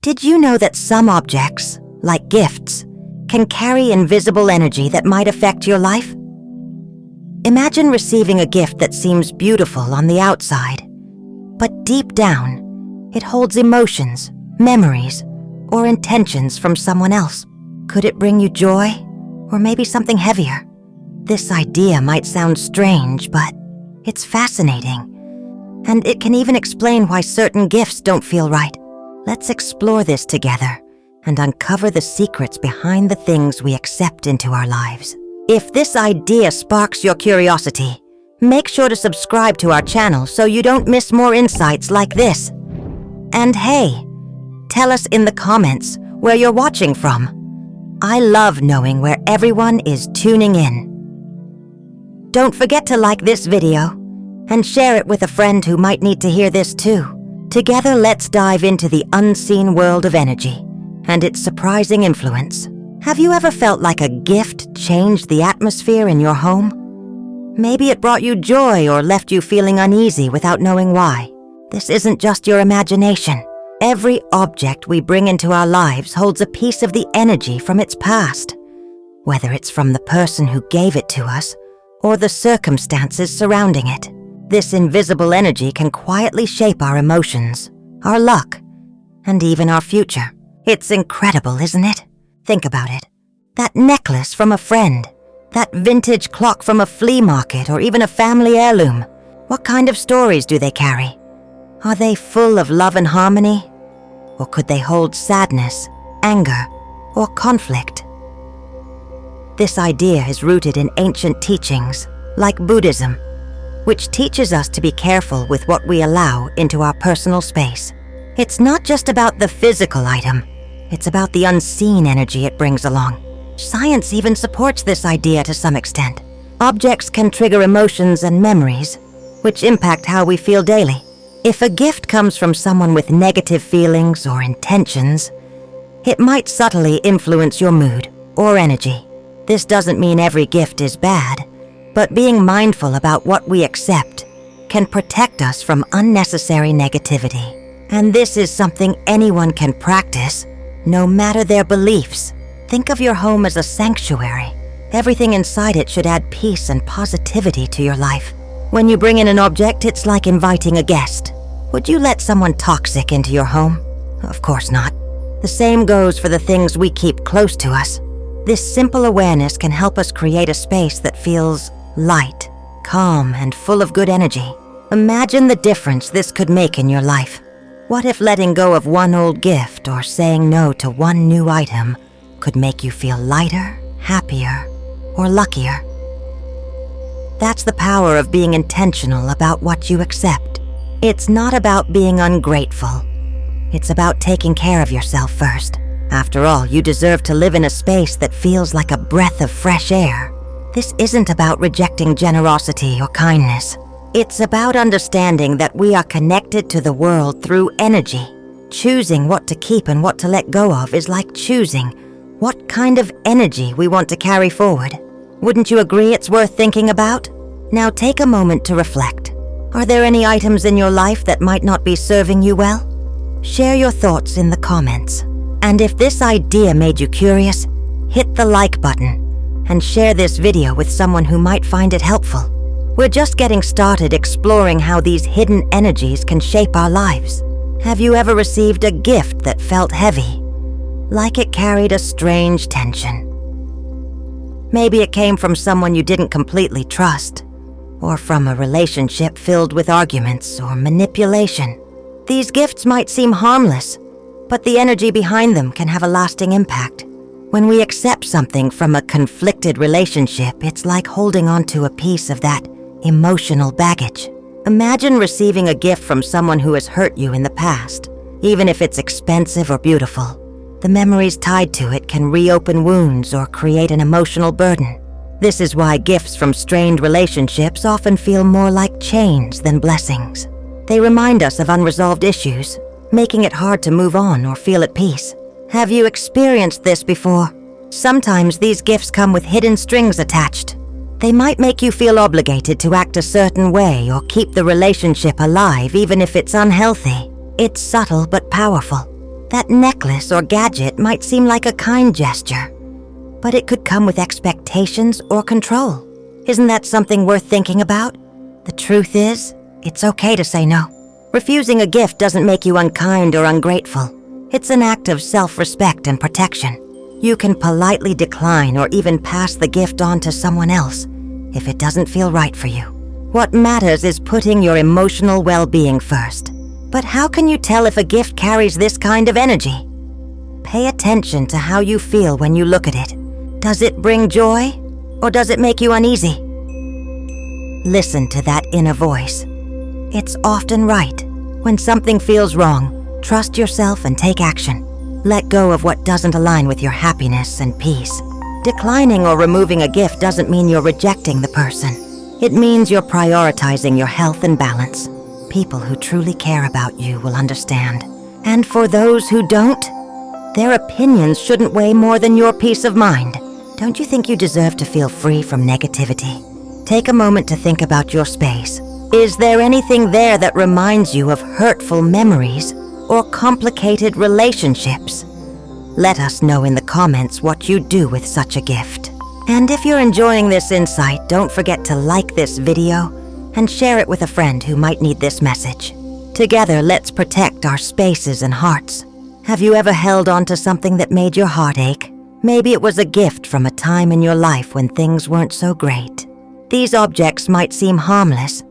Did you know that some objects, like gifts, can carry invisible energy that might affect your life? Imagine receiving a gift that seems beautiful on the outside, but deep down, it holds emotions, memories, or intentions from someone else. Could it bring you joy, or maybe something heavier? This idea might sound strange, but it's fascinating, and it can even explain why certain gifts don't feel right. Let's explore this together and uncover the secrets behind the things we accept into our lives. If this idea sparks your curiosity, make sure to subscribe to our channel so you don't miss more insights like this. And hey, tell us in the comments where you're watching from. I love knowing where everyone is tuning in. Don't forget to like this video and share it with a friend who might need to hear this too. Together, let's dive into the unseen world of energy and its surprising influence. Have you ever felt like a gift changed the atmosphere in your home? Maybe it brought you joy or left you feeling uneasy without knowing why. This isn't just your imagination. Every object we bring into our lives holds a piece of the energy from its past, whether it's from the person who gave it to us or the circumstances surrounding it. This invisible energy can quietly shape our emotions, our luck, and even our future. It's incredible, isn't it? Think about it. That necklace from a friend, that vintage clock from a flea market, or even a family heirloom. What kind of stories do they carry? Are they full of love and harmony? Or could they hold sadness, anger, or conflict? This idea is rooted in ancient teachings, like Buddhism, which teaches us to be careful with what we allow into our personal space. It's not just about the physical item, it's about the unseen energy it brings along. Science even supports this idea to some extent. Objects can trigger emotions and memories, which impact how we feel daily. If a gift comes from someone with negative feelings or intentions, it might subtly influence your mood or energy. This doesn't mean every gift is bad, but being mindful about what we accept can protect us from unnecessary negativity. And this is something anyone can practice, no matter their beliefs. Think of your home as a sanctuary. Everything inside it should add peace and positivity to your life. When you bring in an object, it's like inviting a guest. Would you let someone toxic into your home? Of course not. The same goes for the things we keep close to us. This simple awareness can help us create a space that feels light, calm, and full of good energy. Imagine the difference this could make in your life. What if letting go of one old gift or saying no to one new item could make you feel lighter, happier, or luckier? That's the power of being intentional about what you accept. It's not about being ungrateful. It's about taking care of yourself first. After all, you deserve to live in a space that feels like a breath of fresh air. This isn't about rejecting generosity or kindness. It's about understanding that we are connected to the world through energy. Choosing what to keep and what to let go of is like choosing what kind of energy we want to carry forward. Wouldn't you agree it's worth thinking about? Now take a moment to reflect. Are there any items in your life that might not be serving you well? Share your thoughts in the comments. And if this idea made you curious, hit the like button and share this video with someone who might find it helpful. We're just getting started exploring how these hidden energies can shape our lives. Have you ever received a gift that felt heavy, like it carried a strange tension? Maybe it came from someone you didn't completely trust, or from a relationship filled with arguments or manipulation. These gifts might seem harmless, but the energy behind them can have a lasting impact. When we accept something from a conflicted relationship, it's like holding on to a piece of that emotional baggage. Imagine receiving a gift from someone who has hurt you in the past. Even if it's expensive or beautiful, the memories tied to it can reopen wounds or create an emotional burden. This is why gifts from strained relationships often feel more like chains than blessings. They remind us of unresolved issues, making it hard to move on or feel at peace. Have you experienced this before? Sometimes these gifts come with hidden strings attached. They might make you feel obligated to act a certain way or keep the relationship alive even if it's unhealthy. It's subtle but powerful. That necklace or gadget might seem like a kind gesture, but it could come with expectations or control. Isn't that something worth thinking about? The truth is, it's okay to say no. Refusing a gift doesn't make you unkind or ungrateful. It's an act of self-respect and protection. You can politely decline or even pass the gift on to someone else if it doesn't feel right for you. What matters is putting your emotional well-being first. But how can you tell if a gift carries this kind of energy? Pay attention to how you feel when you look at it. Does it bring joy, or does it make you uneasy? Listen to that inner voice. It's often right. When something feels wrong, trust yourself and take action. Let go of what doesn't align with your happiness and peace. Declining or removing a gift doesn't mean you're rejecting the person. It means you're prioritizing your health and balance. People who truly care about you will understand. And for those who don't, their opinions shouldn't weigh more than your peace of mind. Don't you think you deserve to feel free from negativity? Take a moment to think about your space. Is there anything there that reminds you of hurtful memories or complicated relationships? Let us know in the comments what you do with such a gift. And if you're enjoying this insight, don't forget to like this video and share it with a friend who might need this message. Together, let's protect our spaces and hearts. Have you ever held on to something that made your heart ache? Maybe it was a gift from a time in your life when things weren't so great. These objects might seem harmless,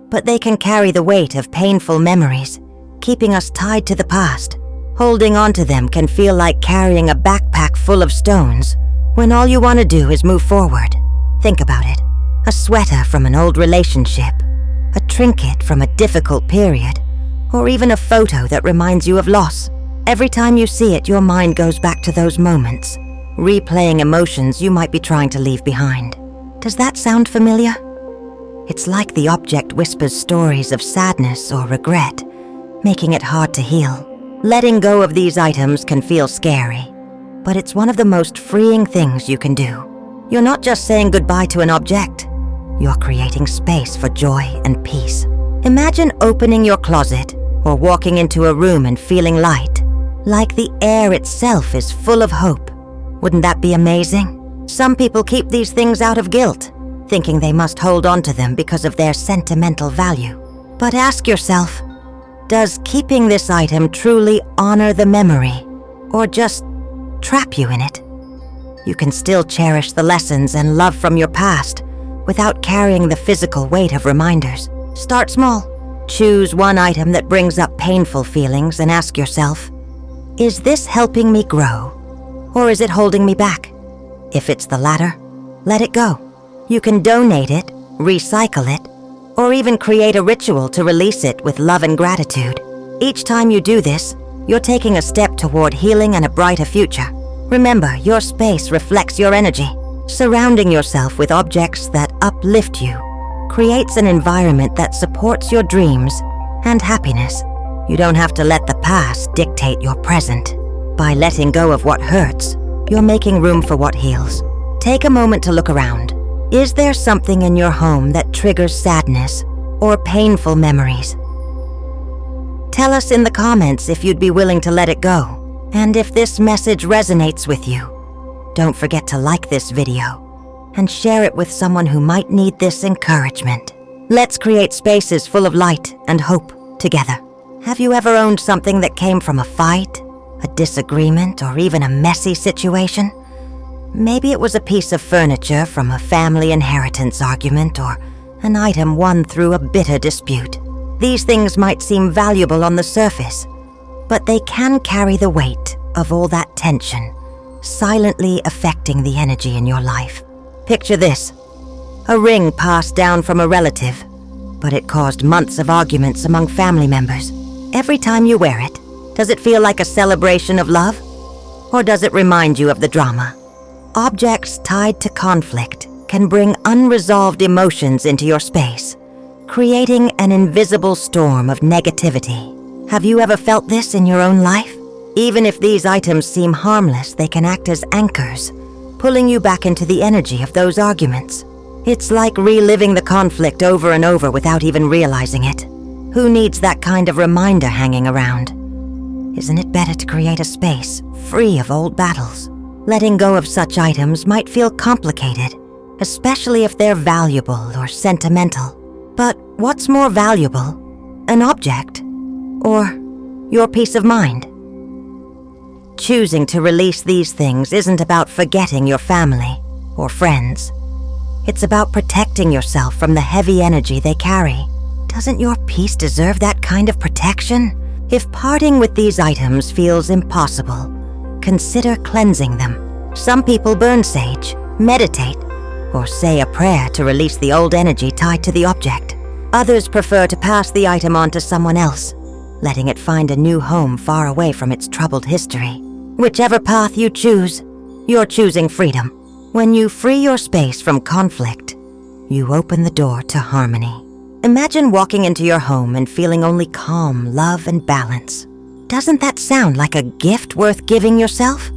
but they can carry the weight of painful memories, keeping us tied to the past. Holding on to them can feel like carrying a backpack full of stones when all you want to do is move forward. Think about it. A sweater from an old relationship, a trinket from a difficult period, or even a photo that reminds you of loss. Every time you see it, your mind goes back to those moments, replaying emotions you might be trying to leave behind. Does that sound familiar? It's like the object whispers stories of sadness or regret, making it hard to heal. Letting go of these items can feel scary, but it's one of the most freeing things you can do. You're not just saying goodbye to an object, you're creating space for joy and peace. Imagine opening your closet or walking into a room and feeling light, like the air itself is full of hope. Wouldn't that be amazing? Some people keep these things out of guilt, thinking they must hold on to them because of their sentimental value. But ask yourself, does keeping this item truly honor the memory, or just trap you in it? You can still cherish the lessons and love from your past without carrying the physical weight of reminders. Start small. Choose one item that brings up painful feelings and ask yourself, is this helping me grow, or is it holding me back? If it's the latter, let it go. You can donate it, recycle it, or even create a ritual to release it with love and gratitude. Each time you do this, you're taking a step toward healing and a brighter future. Remember, your space reflects your energy. Surrounding yourself with objects that uplift you creates an environment that supports your dreams and happiness. You don't have to let the past dictate your present. By letting go of what hurts, you're making room for what heals. Take a moment to look around. Is there something in your home that triggers sadness or painful memories? Tell us in the comments if you'd be willing to let it go, and if this message resonates with you. Don't forget to like this video and share it with someone who might need this encouragement. Let's create spaces full of light and hope together. Have you ever owned something that came from a fight, a disagreement, or even a messy situation? Maybe it was a piece of furniture from a family inheritance argument or an item won through a bitter dispute. These things might seem valuable on the surface, but they can carry the weight of all that tension, silently affecting the energy in your life. Picture this: a ring passed down from a relative, but it caused months of arguments among family members. Every time you wear it, does it feel like a celebration of love? Or does it remind you of the drama? Objects tied to conflict can bring unresolved emotions into your space, creating an invisible storm of negativity. Have you ever felt this in your own life? Even if these items seem harmless, they can act as anchors, pulling you back into the energy of those arguments. It's like reliving the conflict over and over without even realizing it. Who needs that kind of reminder hanging around? isn't it better to create a space free of old battles? Letting go of such items might feel complicated, especially if they're valuable or sentimental. But what's more valuable, an object or your peace of mind? Choosing to release these things isn't about forgetting your family or friends. It's about protecting yourself from the heavy energy they carry. Doesn't your peace deserve that kind of protection? If parting with these items feels impossible, consider cleansing them. Some people burn sage, meditate, or say a prayer to release the old energy tied to the object. Others prefer to pass the item on to someone else, letting it find a new home far away from its troubled history. Whichever path you choose, you're choosing freedom. When you free your space from conflict, you open the door to harmony. Imagine walking into your home and feeling only calm, love, and balance. Doesn't that sound like a gift worth giving yourself?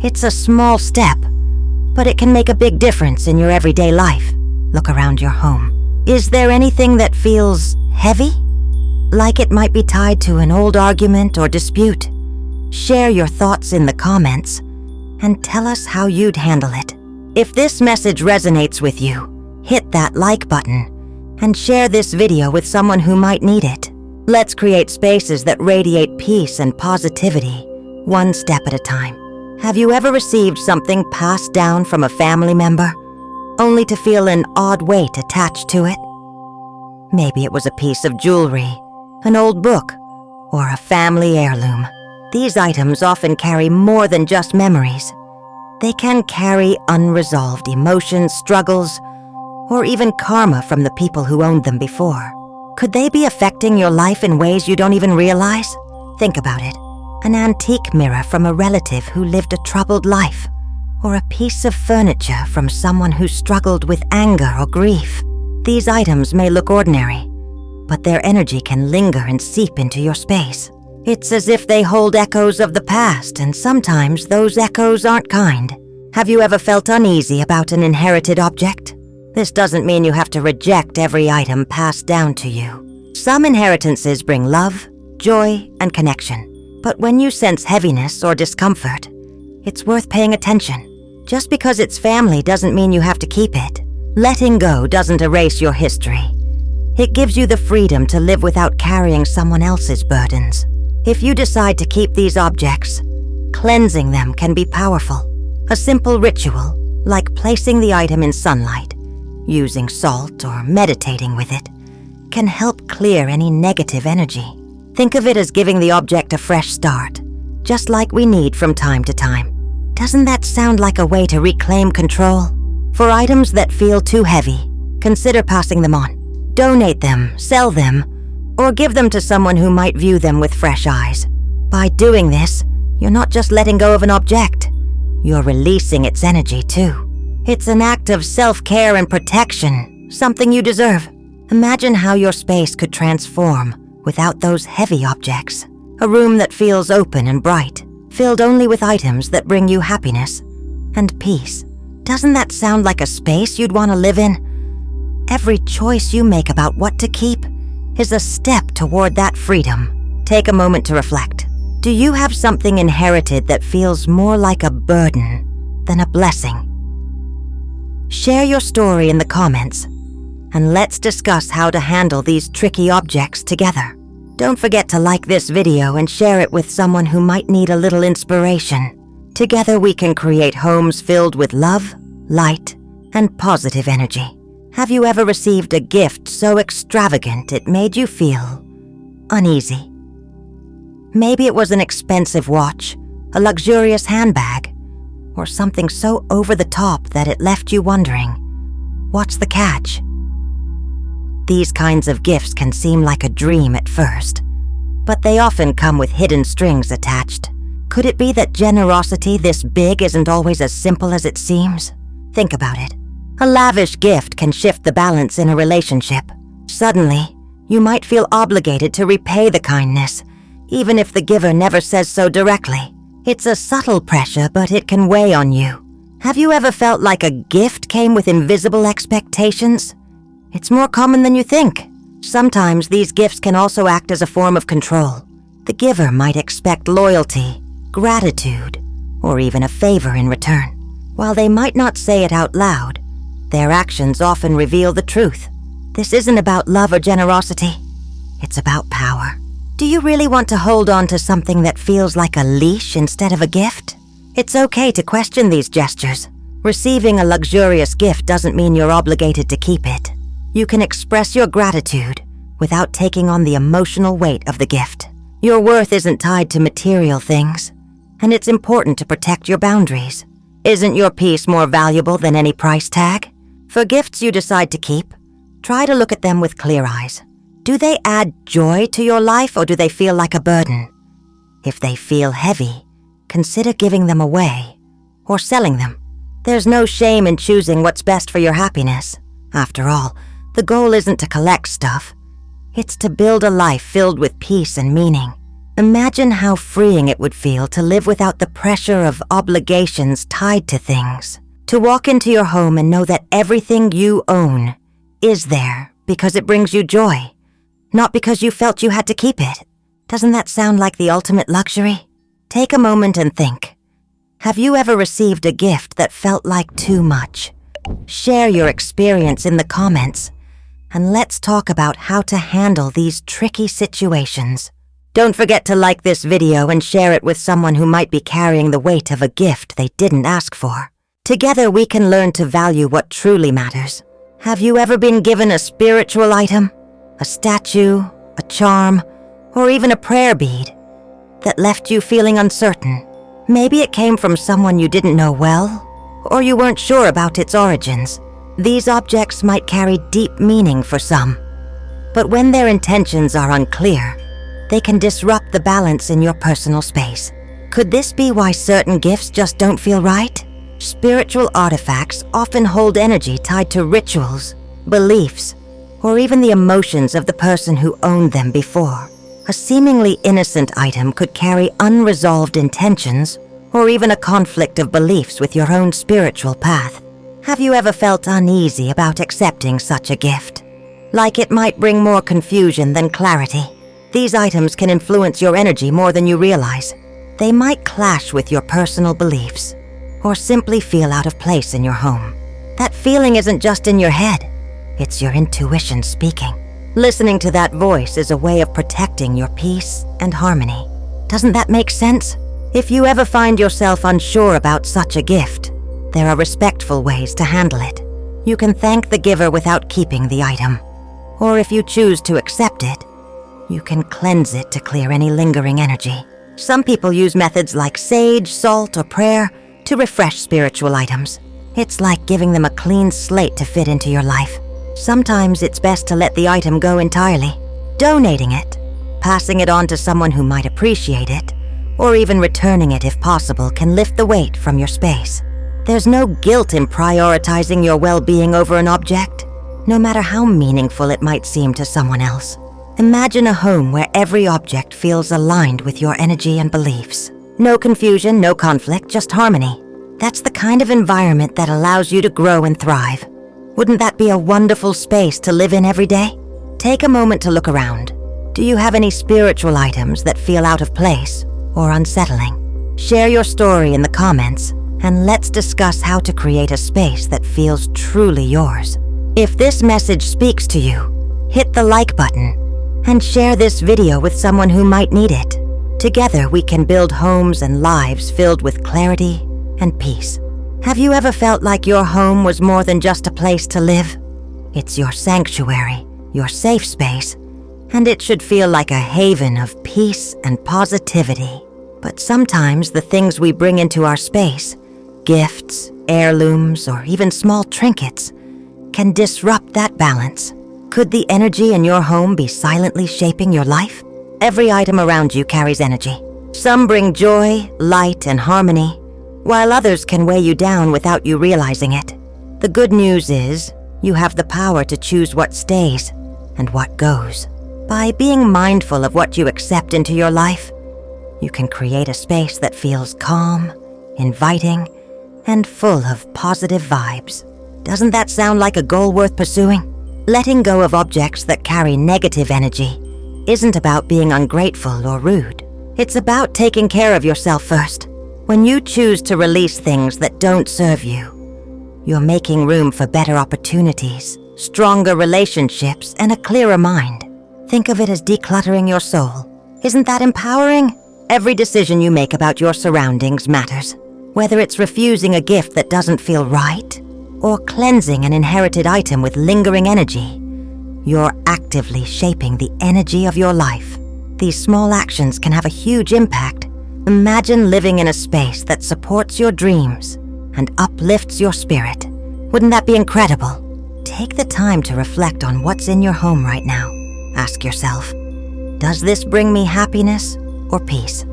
It's a small step, but it can make a big difference in your everyday life. Look around your home. Is there anything that feels heavy? Like it might be tied to an old argument or dispute? Share your thoughts in the comments and tell us how you'd handle it. If this message resonates with you, hit that like button and share this video with someone who might need it. Let's create spaces that radiate peace and positivity, one step at a time. Have you ever received something passed down from a family member, only to feel an odd weight attached to it? Maybe it was a piece of jewelry, an old book, or a family heirloom. These items often carry more than just memories. They can carry unresolved emotions, struggles, or even karma from the people who owned them before. Could they be affecting your life in ways you don't even realize? Think about it. An antique mirror from a relative who lived a troubled life, or a piece of furniture from someone who struggled with anger or grief. These items may look ordinary, but their energy can linger and seep into your space. It's as if they hold echoes of the past, and sometimes those echoes aren't kind. Have you ever felt uneasy about an inherited object? This doesn't mean you have to reject every item passed down to you. Some inheritances bring love, joy, and connection. But when you sense heaviness or discomfort, it's worth paying attention. Just because it's family doesn't mean you have to keep it. Letting go doesn't erase your history. It gives you the freedom to live without carrying someone else's burdens. If you decide to keep these objects, cleansing them can be powerful. A simple ritual, like placing the item in sunlight, using salt, or meditating with it, can help clear any negative energy. Think of it as giving the object a fresh start, just like we need from time to time. Doesn't that sound like a way to reclaim control? For items that feel too heavy, consider passing them on. Donate them, sell them, or give them to someone who might view them with fresh eyes. By doing this, you're not just letting go of an object, you're releasing its energy too. It's an act of self-care and protection, something you deserve. Imagine how your space could transform without those heavy objects. A room that feels open and bright, filled only with items that bring you happiness and peace. Doesn't that sound like a space you'd want to live in? Every choice you make about what to keep is a step toward that freedom. Take a moment to reflect. Do you have something inherited that feels more like a burden than a blessing? Share your story in the comments, and let's discuss how to handle these tricky objects together. Don't forget to like this video and share it with someone who might need a little inspiration. Together we can create homes filled with love, light, and positive energy. Have you ever received a gift so extravagant it made you feel uneasy? Maybe it was an expensive watch, a luxurious handbag, or something so over the top that it left you wondering, what's the catch? These kinds of gifts can seem like a dream at first, but they often come with hidden strings attached. Could it be that generosity this big isn't always as simple as it seems? Think about it. A lavish gift can shift the balance in a relationship. Suddenly, you might feel obligated to repay the kindness, even if the giver never says so directly. It's a subtle pressure, but it can weigh on you. Have you ever felt like a gift came with invisible expectations? It's more common than you think. Sometimes these gifts can also act as a form of control. The giver might expect loyalty, gratitude, or even a favor in return. While they might not say it out loud, their actions often reveal the truth. This isn't about love or generosity. It's about power. Do you really want to hold on to something that feels like a leash instead of a gift? It's okay to question these gestures. Receiving a luxurious gift doesn't mean you're obligated to keep it. You can express your gratitude without taking on the emotional weight of the gift. Your worth isn't tied to material things, and it's important to protect your boundaries. Isn't your peace more valuable than any price tag? For gifts you decide to keep, try to look at them with clear eyes. Do they add joy to your life, or do they feel like a burden? If they feel heavy, consider giving them away or selling them. There's no shame in choosing what's best for your happiness. After all, the goal isn't to collect stuff. It's to build a life filled with peace and meaning. Imagine how freeing it would feel to live without the pressure of obligations tied to things. To walk into your home and know that everything you own is there because it brings you joy, not because you felt you had to keep it. Doesn't that sound like the ultimate luxury? Take a moment and think. Have you ever received a gift that felt like too much? Share your experience in the comments, and let's talk about how to handle these tricky situations. Don't forget to like this video and share it with someone who might be carrying the weight of a gift they didn't ask for. Together we can learn to value what truly matters. Have you ever been given a spiritual item, a statue, a charm, or even a prayer bead that left you feeling uncertain? Maybe it came from someone you didn't know well, or you weren't sure about its origins. These objects might carry deep meaning for some, but when their intentions are unclear, they can disrupt the balance in your personal space. Could this be why certain gifts just don't feel right? Spiritual artifacts often hold energy tied to rituals, beliefs, or even the emotions of the person who owned them before. A seemingly innocent item could carry unresolved intentions or even a conflict of beliefs with your own spiritual path. Have you ever felt uneasy about accepting such a gift? Like it might bring more confusion than clarity? These items can influence your energy more than you realize. They might clash with your personal beliefs, or simply feel out of place in your home. That feeling isn't just in your head, it's your intuition speaking. Listening to that voice is a way of protecting your peace and harmony. Doesn't that make sense? If you ever find yourself unsure about such a gift, there are respectful ways to handle it. You can thank the giver without keeping the item. Or if you choose to accept it, you can cleanse it to clear any lingering energy. Some people use methods like sage, salt, or prayer to refresh spiritual items. It's like giving them a clean slate to fit into your life. Sometimes it's best to let the item go entirely. Donating it, passing it on to someone who might appreciate it, or even returning it if possible can lift the weight from your space. There's no guilt in prioritizing your well-being over an object, no matter how meaningful it might seem to someone else. Imagine a home where every object feels aligned with your energy and beliefs. No confusion, no conflict, just harmony. That's the kind of environment that allows you to grow and thrive. Wouldn't that be a wonderful space to live in every day? Take a moment to look around. Do you have any spiritual items that feel out of place or unsettling? Share your story in the comments, and let's discuss how to create a space that feels truly yours. If this message speaks to you, hit the like button and share this video with someone who might need it. Together we can build homes and lives filled with clarity and peace. Have you ever felt like your home was more than just a place to live? It's your sanctuary, your safe space, and it should feel like a haven of peace and positivity. But sometimes the things we bring into our space, gifts, heirlooms, or even small trinkets, can disrupt that balance. Could the energy in your home be silently shaping your life? Every item around you carries energy. Some bring joy, light, and harmony, while others can weigh you down without you realizing it. The good news is, you have the power to choose what stays and what goes. By being mindful of what you accept into your life, you can create a space that feels calm, inviting, and full of positive vibes. Doesn't that sound like a goal worth pursuing? Letting go of objects that carry negative energy isn't about being ungrateful or rude. It's about taking care of yourself first. When you choose to release things that don't serve you, you're making room for better opportunities, stronger relationships, and a clearer mind. Think of it as decluttering your soul. Isn't that empowering? Every decision you make about your surroundings matters. Whether it's refusing a gift that doesn't feel right, or cleansing an inherited item with lingering energy, you're actively shaping the energy of your life. These small actions can have a huge impact. Imagine living in a space that supports your dreams and uplifts your spirit. Wouldn't that be incredible? Take the time to reflect on what's in your home right now. Ask yourself, does this bring me happiness or peace?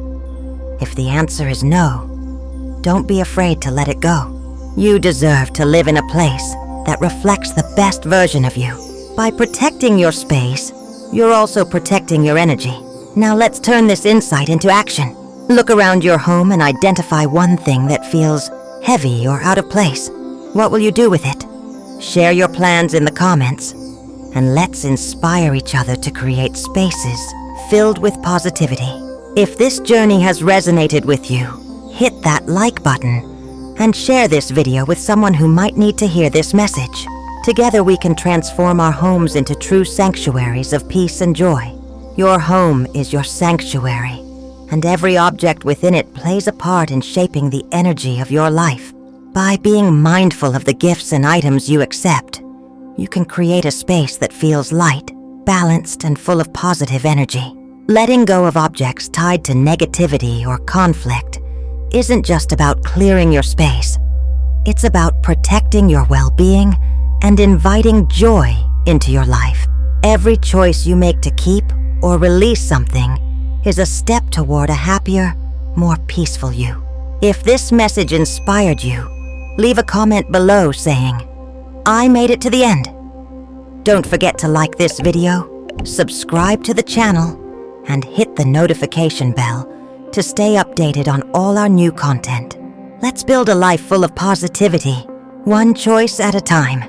If the answer is no, don't be afraid to let it go. You deserve to live in a place that reflects the best version of you. By protecting your space, you're also protecting your energy. Now let's turn this insight into action. Look around your home and identify one thing that feels heavy or out of place. What will you do with it? Share your plans in the comments, and let's inspire each other to create spaces filled with positivity. If this journey has resonated with you, hit that like button and share this video with someone who might need to hear this message. Together we can transform our homes into true sanctuaries of peace and joy. Your home is your sanctuary, and every object within it plays a part in shaping the energy of your life. By being mindful of the gifts and items you accept, you can create a space that feels light, balanced, and full of positive energy. Letting go of objects tied to negativity or conflict isn't just about clearing your space. It's about protecting your well-being and inviting joy into your life. Every choice you make to keep or release something is a step toward a happier, more peaceful you. If this message inspired you, leave a comment below saying, "I made it to the end." Don't forget to like this video, subscribe to the channel, and hit the notification bell to stay updated on all our new content. Let's build a life full of positivity, one choice at a time.